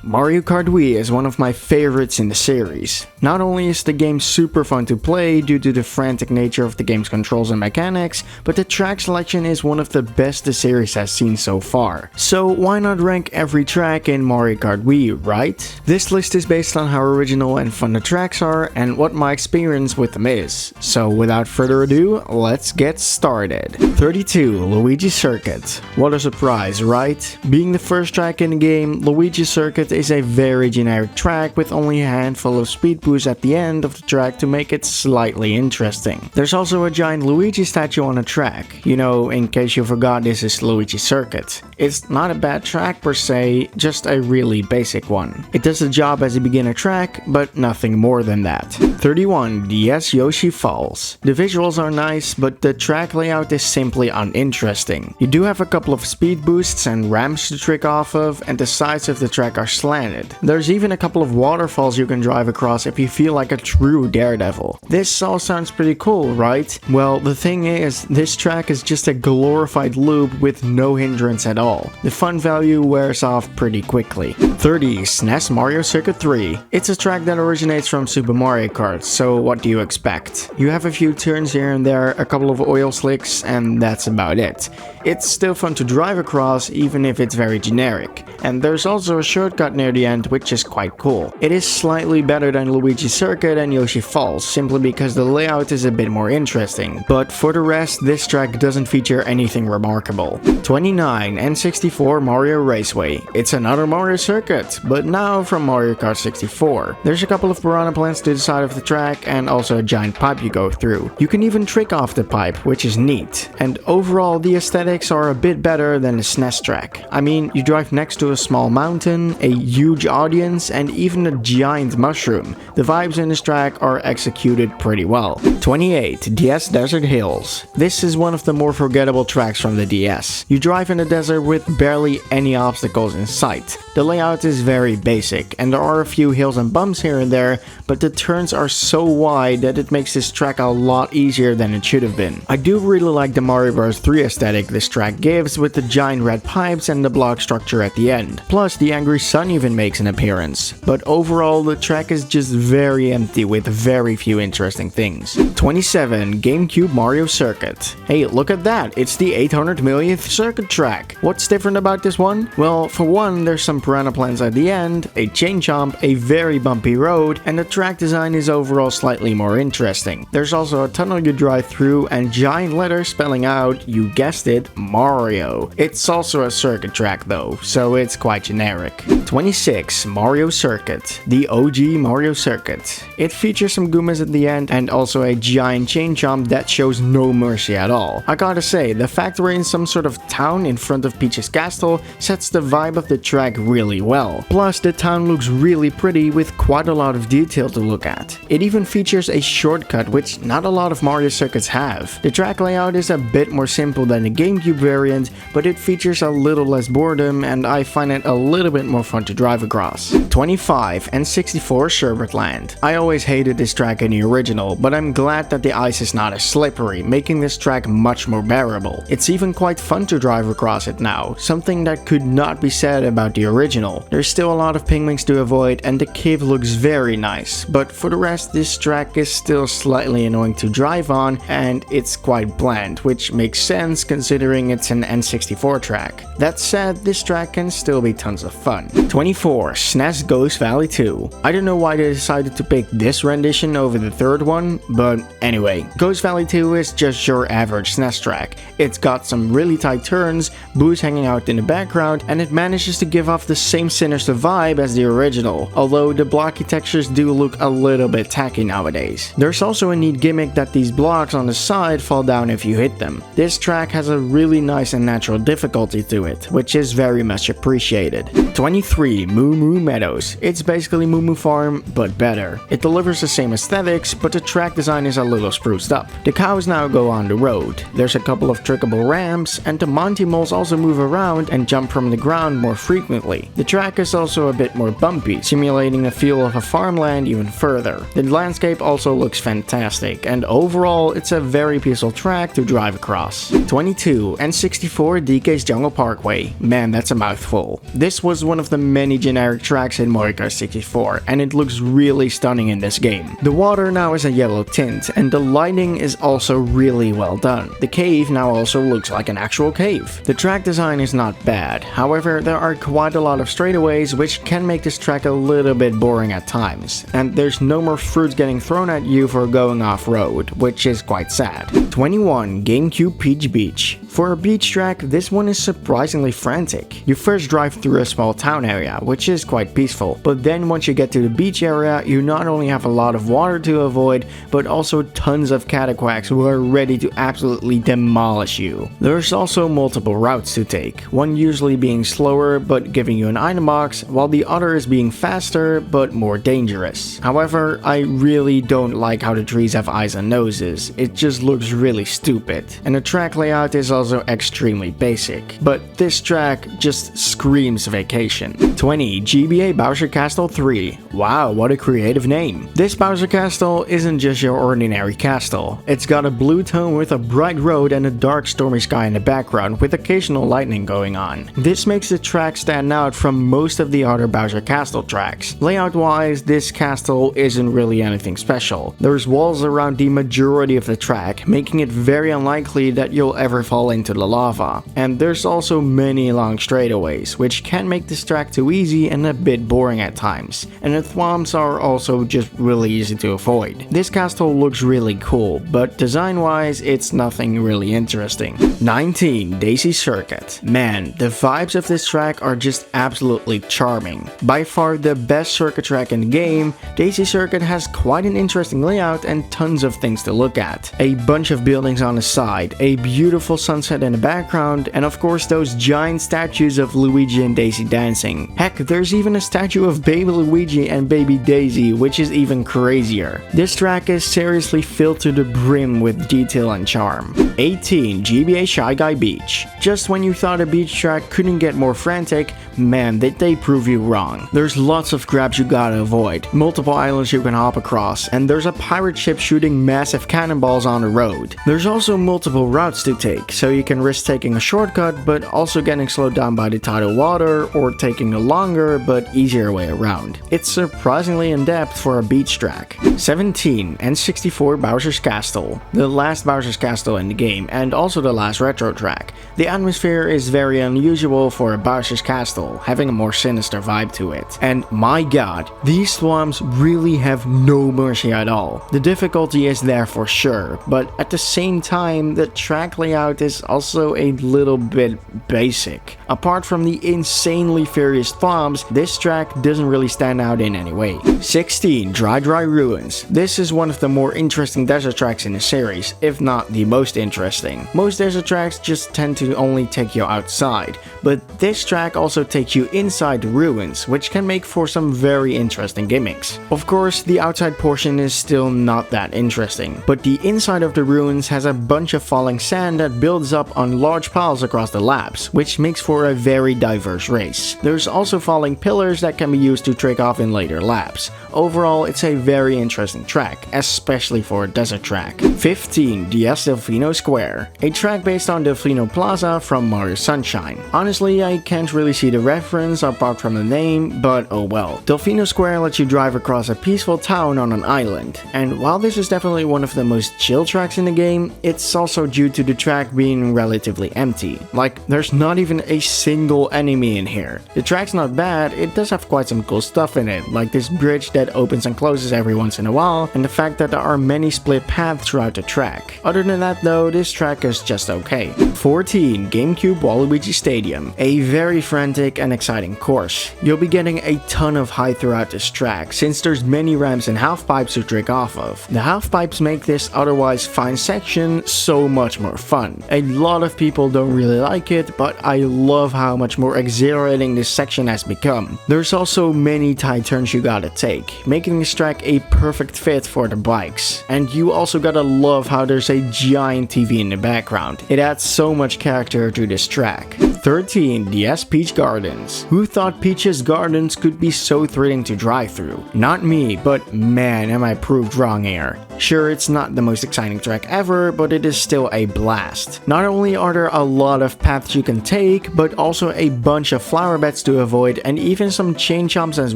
Mario Kart Wii is one of my favorites in the series. Not only is the game super fun to play due to the frantic nature of the game's controls and mechanics, but the track selection is one of the best the series has seen so far. So why not rank every track in Mario Kart Wii, right? This list is based on how original and fun the tracks are and what my experience with them is. So without further ado, let's get started. 32. Luigi Circuit. What a surprise, right? Being the first track in the game, Luigi Circuit is a very generic track with only a handful of speed boosts at the end of the track to make it slightly interesting. There's also a giant Luigi statue on the track. You know, in case you forgot, this is Luigi Circuit. It's not a bad track per se, just a really basic one. It does the job as a beginner track, but nothing more than that. 31. DS Yoshi Falls. The visuals are nice, but the track layout is simply uninteresting. You do have a couple of speed boosts and ramps to trick off of, and the sides of the track are slanted. There's even a couple of waterfalls you can drive across if you feel like a true daredevil. This all sounds pretty cool, right? Well, the thing is, this track is just a glorified loop with no hindrance at all. The fun value wears off pretty quickly. 30. SNES Mario Circuit 3. It's a track that originates from Super Mario Kart, so what do you expect? You have a few turns here and there, a couple of oil slicks, and that's about it. It's still fun to drive across, even if it's very generic. And there's also a shortcut near the end, which is quite cool. It is slightly better than Luigi Circuit and Yoshi Falls, simply because the layout is a bit more interesting. But for the rest, this track doesn't feature anything remarkable. 29. N64 Mario Raceway. It's another Mario Circuit, but now from Mario Kart 64. There's a couple of piranha plants to the side of the track and also a giant pipe you go through. You can even trick off the pipe, which is neat. And overall, the aesthetics are a bit better than the SNES track. I mean, you drive next to a small mountain, a huge audience, and even a giant mushroom. The vibes in this track are executed pretty well. 28. DS Desert Hills. This is one of the more forgettable tracks from the DS. You drive in the desert with barely any obstacles in sight. The layout is very basic, and there are a few hills and bumps here and there, but the turns are so wide that it makes this track a lot easier than it should have been. I do really like the Mario Bros. 3 aesthetic this track gives, with the giant red pipes and the block structure at the end. Plus, the angry sun even makes an appearance. But overall, the track is just very empty with very few interesting things. 27. GameCube Mario Circuit. Hey, look at that, it's the 800 millionth circuit track. What's different about this one? Well, for one, there's some piranha plants at the end, a chain jump, a very bumpy road, and the track design is overall slightly more interesting. There's also a tunnel you drive through and giant letters spelling out, you guessed it, Mario. It's also a circuit track though, so it's quite generic. 26. Mario Circuit. The OG Mario Circuit. It features some Goombas at the end and also a giant chain jump that shows no mercy at all. I gotta say, the fact we're in some sort of town in front of Peach's castle sets the vibe of the track really well. Plus, the town looks really pretty with quite a lot of detail to look at. It even features a shortcut, which not a lot of Mario Circuits have. The track layout is a bit more simple than the GameCube variant, but it features a little less boredom and I find it a little bit more fun to drive across. 25. N64 Sherbet Land. I always hated this track in the original, but I'm glad that the ice is not as slippery, making this track much more bearable. It's even quite fun to drive across it now, something that could not be said about the original. There's still a lot of penguins to avoid and the cave looks very nice, but for the rest this track is still slightly annoying to drive on and it's quite bland, which makes sense considering it's an N64 track. That said, this track can still be tons of fun. 24. SNES Ghost Valley 2. I don't know why they decided to pick this rendition over the third one, but anyway, Ghost Valley 2 is just your average SNES track. It's got some really tight turns, boosts hanging out in the background, and it manages to give off the same sinister vibe as the original, although the blocky textures do look a little bit tacky nowadays. There's also a neat gimmick that these blocks on the side fall down if you hit them. This track has a really nice and natural difficulty to it, which is very much appreciated. 23. Moo Moo Meadows. It's basically Moo Moo Farm, but better. It delivers the same aesthetics, but the track design is a little spruced up. The cows now go on the road. There's a couple of trickable ramps, and the Monty moles also move around and jump from the ground more frequently. The track track is also a bit more bumpy, simulating the feel of a farmland even further. The landscape also looks fantastic, and overall it's a very peaceful track to drive across. 22. N64 DK's Jungle Parkway. Man, that's a mouthful. This was one of the many generic tracks in Mario Kart 64, and it looks really stunning in this game. The water now is a yellow tint, and the lighting is also really well done. The cave now also looks like an actual cave. The track design is not bad, however there are quite a lot of straightaways which can make this track a little bit boring at times, and there's no more fruits getting thrown at you for going off-road, which is quite sad. 21. GameCube Peach Beach. For a beach track, this one is surprisingly frantic. You first drive through a small town area, which is quite peaceful, but then once you get to the beach area, you not only have a lot of water to avoid, but also tons of cataquacks who are ready to absolutely demolish you. There's also multiple routes to take, one usually being slower but giving you an item box, while the other is being faster but more dangerous. However, I really don't like how the trees have eyes and noses. It just looks really stupid, and the track layout is also extremely basic, but this track just screams vacation. 20. GBA Bowser Castle 3. Wow, what a creative name. This Bowser Castle isn't just your ordinary castle. It's got a blue tone with a bright road and a dark stormy sky in the background with occasional lightning going on. This makes the track stand out from most of the other Bowser Castle tracks. Layout wise, this castle isn't really anything special. There's walls around the majority of the track, making it very unlikely that you'll ever fall into the lava. And there's also many long straightaways, which can make this track too easy and a bit boring at times. And the thwomps are also just really easy to avoid. This castle looks really cool, but design wise it's nothing really interesting. 19. Daisy Circuit. Man, the vibes of this track are just absolutely charming. By far the best circuit track in the game, Daisy Circuit has quite an interesting layout and tons of things to look at. A bunch of buildings on the side, a beautiful sunset in the background, and of course those giant statues of Luigi and Daisy dancing. Heck, there's even a statue of baby Luigi and baby Daisy, which is even crazier. This track is seriously filled to the brim with detail and charm. 18. GBA Shy Guy Beach. Just when you thought a beach track couldn't get more frantic, man, did they prove you wrong. There's lots of grabs you gotta avoid, multiple islands you can hop across, and there's a pirate ship shooting massive cannonballs on the road. There's also multiple routes to take, so you can risk taking a shortcut but also getting slowed down by the tidal water, or taking a longer but easier way around. It's surprisingly in-depth for a beach track. 17. N64 Bowser's Castle. The last Bowser's Castle in the game, and also the last retro track. The atmosphere is very unusual for a Bowser's Castle, having a more sinister vibe to it. And my god, these thwomps really have no mercy at all. The difficulty is there for sure, but at the same time, the track layout is also a little bit basic. Apart from the insanely furious thwomps, this track doesn't really stand out in any way. 16. Dry Ruins. This is one of the more interesting desert tracks in the series, if not the most interesting. Most desert tracks just tend to only take you outside, but this track also takes you inside the ruins, which can make for some very interesting gimmicks. Of course, the outside portion is still not that interesting, but the inside of the ruins has a bunch of falling sand that builds up on large piles across the laps, which makes for a very diverse race. There's also falling pillars that can be used to trick off in later laps. Overall, it's a very interesting track, especially for a desert track. 15. Delfino Square. A track based on Delfino Plaza from Mario Sunshine. Honestly, I can't really see the reference apart from the name, but oh well. Delfino Square lets you drive across a peaceful town on an island, and while this is definitely one of the most chill tracks in the game, it's also due to the track being relatively empty. Like, there's not even a single enemy in here. The track's not bad, it does have quite some cool stuff in it, like this bridge that opens and closes every once in a while, and the fact that there are many split paths throughout the track. Other than that though, this track is just okay. 14. GameCube Waluigi Stadium. A very frantic and exciting course. You'll be getting a ton of height throughout this track, since there's many ramps and half pipes to trick off of. The half pipes make this otherwise fine section so much more fun. A A lot of people don't really like it, but I love how much more exhilarating this section has become. There's also many tight turns you gotta take, making this track a perfect fit for the bikes. And you also gotta love how there's a giant TV in the background. It adds so much character to this track. 13. DS Peach Gardens. Who thought Peach's Gardens could be so thrilling to drive through? Not me, but man am I proved wrong here. Sure, it's not the most exciting track ever, but it is still a blast. Not only are there a lot of paths you can take, but also a bunch of flower beds to avoid and even some chain jumps as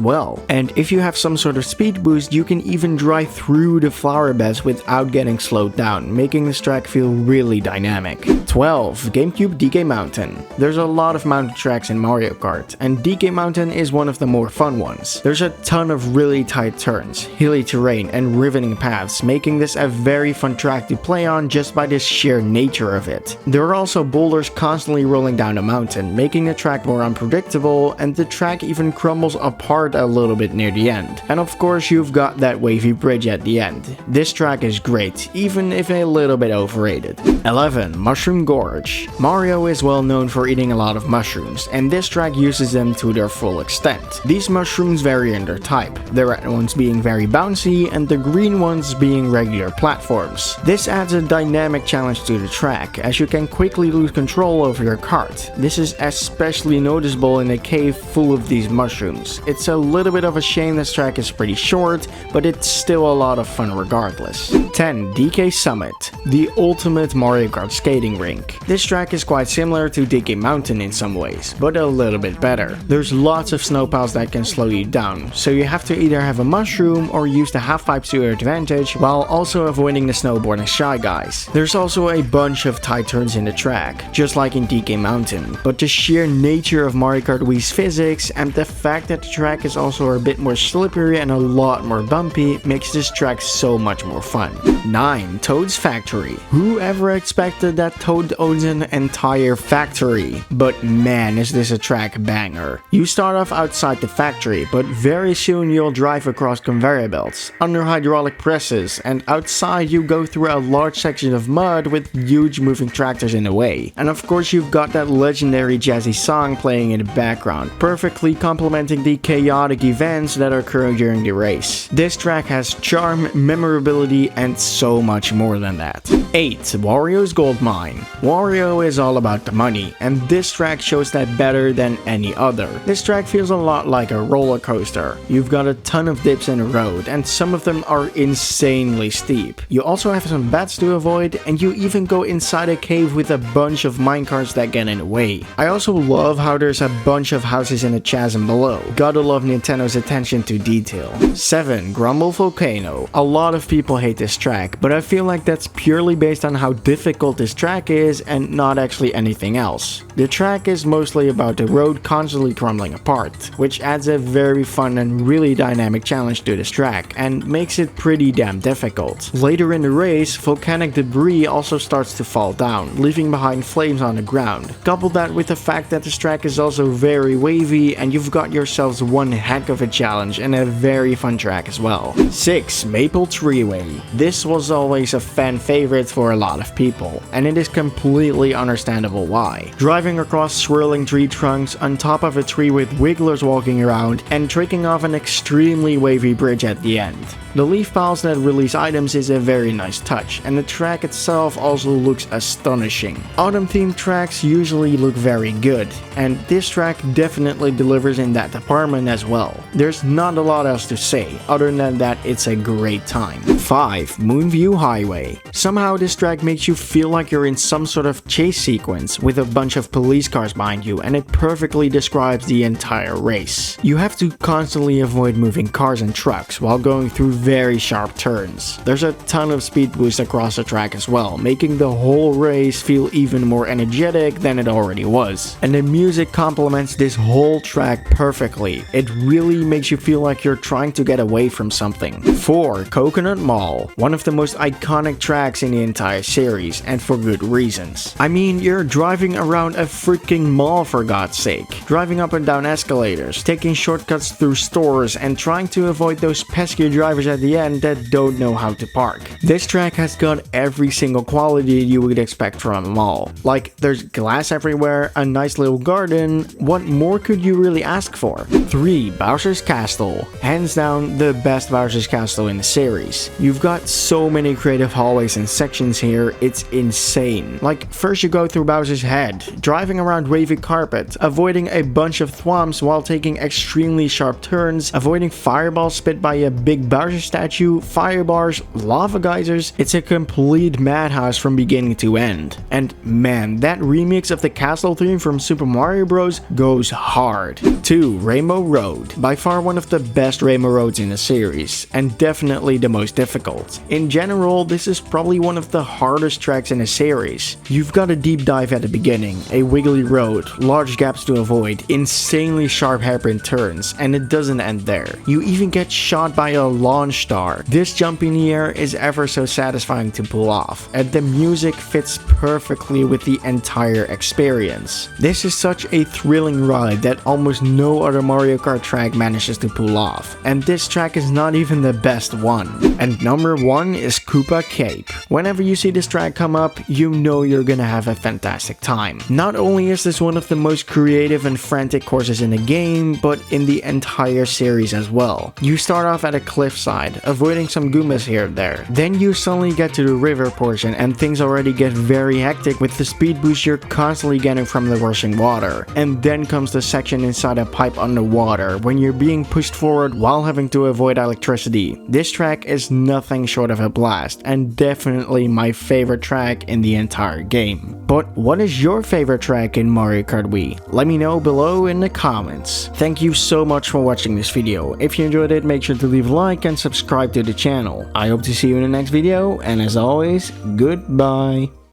well. And if you have some sort of speed boost, you can even drive through the flower beds without getting slowed down, making this track feel really dynamic. 12. GameCube DK Mountain. There's a lot of mountain tracks in Mario Kart, and DK Mountain is one of the more fun ones. There's a ton of really tight turns, hilly terrain, and riveting paths, making this a very fun track to play on just by the sheer nature of it. There are also boulders constantly rolling down the mountain, making the track more unpredictable, and the track even crumbles apart a little bit near the end. And of course you've got that wavy bridge at the end. This track is great, even if a little bit overrated. 11. Mushroom Gorge. Mario is well known for eating a lot of mushrooms, and this track uses them to their full extent. These mushrooms vary in their type, the red ones being very bouncy and the green ones being regular platforms. This adds a dynamic challenge to the track, as you can quickly lose control over your kart. This is especially noticeable in a cave full of these mushrooms. It's a little bit of a shame this track is pretty short, but it's still a lot of fun regardless. 10. DK Summit. The ultimate Mario Kart skating rink. This track is quite similar to DK Mountain in some ways, but a little bit better. There's lots of snow piles that can slow you down, so you have to either have a mushroom or use the half pipes to your advantage, while also avoiding the snowboarding Shy Guys. There's also a bunch of tight turns in the track, just like in DK Mountain, but the sheer nature of Mario Kart Wii's physics and the fact that the track is also a bit more slippery and a lot more bumpy makes this track so much more fun. 9. Toad's Factory. Who ever expected that Toad owns an entire factory? But man, is this a track banger. You start off outside the factory, but very soon you'll drive across conveyor belts, under hydraulic presses, and outside you go through a large section of mud with huge moving tractors in the way. And of course you've got that legendary jazzy song playing in the background, perfectly complementing the chaotic events that occur during the race. This track has charm, memorability, and so much more than that. 8. Wario's Gold Mine. Wario is all about the money, and this track shows that better than any other. This track feels a lot like a roller coaster. You've got a ton of dips in the road, and some of them are insanely steep. You also have some bats to avoid, and you even go inside a cave with a bunch of minecarts that get in the way. I also love how there's a bunch of houses in the chasm below. Gotta love Nintendo's attention to detail. 7. Grumble Volcano. A lot of people hate this track, but I feel like that's purely based on how difficult this track is and not actually anything else. The track is mostly about the road constantly crumbling apart, which adds a very fun and really dynamic challenge to this track and makes it pretty damn difficult. Later in the race, volcanic debris also starts to fall down, leaving behind flames on the ground. Couple that with the fact that this track is also very wavy, and you've got yourselves one heck of a challenge and a very fun track as well. 6. Maple Treeway. This was always a fan favorite for a lot of people, and it is completely understandable why. Driving across swirling tree trunks on top of a tree with wigglers walking around and tricking off an extremely wavy bridge at the end. The leaf piles that release items is a very nice touch, and the track itself also looks astonishing. Autumn themed tracks usually look very good, and this track definitely delivers in that department as well. There's not a lot else to say, other than that it's a great time. 5. Moonview Highway. Somehow this track makes you feel like you're in some sort of chase sequence with a bunch of police cars behind you, and it perfectly describes the entire race. You have to constantly avoid moving cars and trucks while going through very sharp turns. There's a ton of speed boost across the track as well, making the whole race feel even more energetic than it already was. And the music complements this whole track perfectly. It really makes you feel like you're trying to get away from something. 4. Coconut Mall. One of the most iconic tracks in the entire series, and for good reasons. I mean, you're driving around a freaking mall for God's sake. Driving up and down escalators, taking shortcuts through stores, and trying to avoid those pesky drivers at at the end that don't know how to park. This track has got every single quality you would expect from a mall. Like, there's glass everywhere, a nice little garden. What more could you really ask for? 3. Bowser's Castle. Hands down the best Bowser's Castle in the series. You've got so many creative hallways and sections here, it's insane. Like, first you go through Bowser's head, driving around wavy carpet, avoiding a bunch of thwomps while taking extremely sharp turns, avoiding fireballs spit by a big Bowser statue, fire bars, lava geysers. It's a complete madhouse from beginning to end. And man, that remix of the castle theme from Super Mario Bros. Goes hard. 2. Rainbow Road. By far one of the best rainbow roads in the series, and definitely the most difficult. In general, this is probably one of the hardest tracks in the series. You've got a deep dive at the beginning, a wiggly road, large gaps to avoid, insanely sharp hairpin turns, and it doesn't end there. You even get shot by a launch star. This jump in the air is ever so satisfying to pull off, and the music fits perfectly with the entire experience. This is such a thrilling ride that almost no other Mario Kart track manages to pull off, and this track is not even the best one. And number 1 is Koopa Cape. Whenever you see this track come up, you know you're gonna have a fantastic time. Not only is this one of the most creative and frantic courses in the game, but in the entire series as well. You start off at a cliffside, avoiding some Goombas here and there. Then you suddenly get to the river portion and things already get very hectic with the speed boost you're constantly getting from the rushing water. And then comes the section inside a pipe underwater when you're being pushed forward while having to avoid electricity. This track is nothing short of a blast and definitely my favorite track in the entire game. But what is your favorite track in Mario Kart Wii? Let me know below in the comments. Thank you so much for watching this video. If you enjoyed it, make sure to leave a like and subscribe to the channel. I hope to see you in the next video, and as always, goodbye.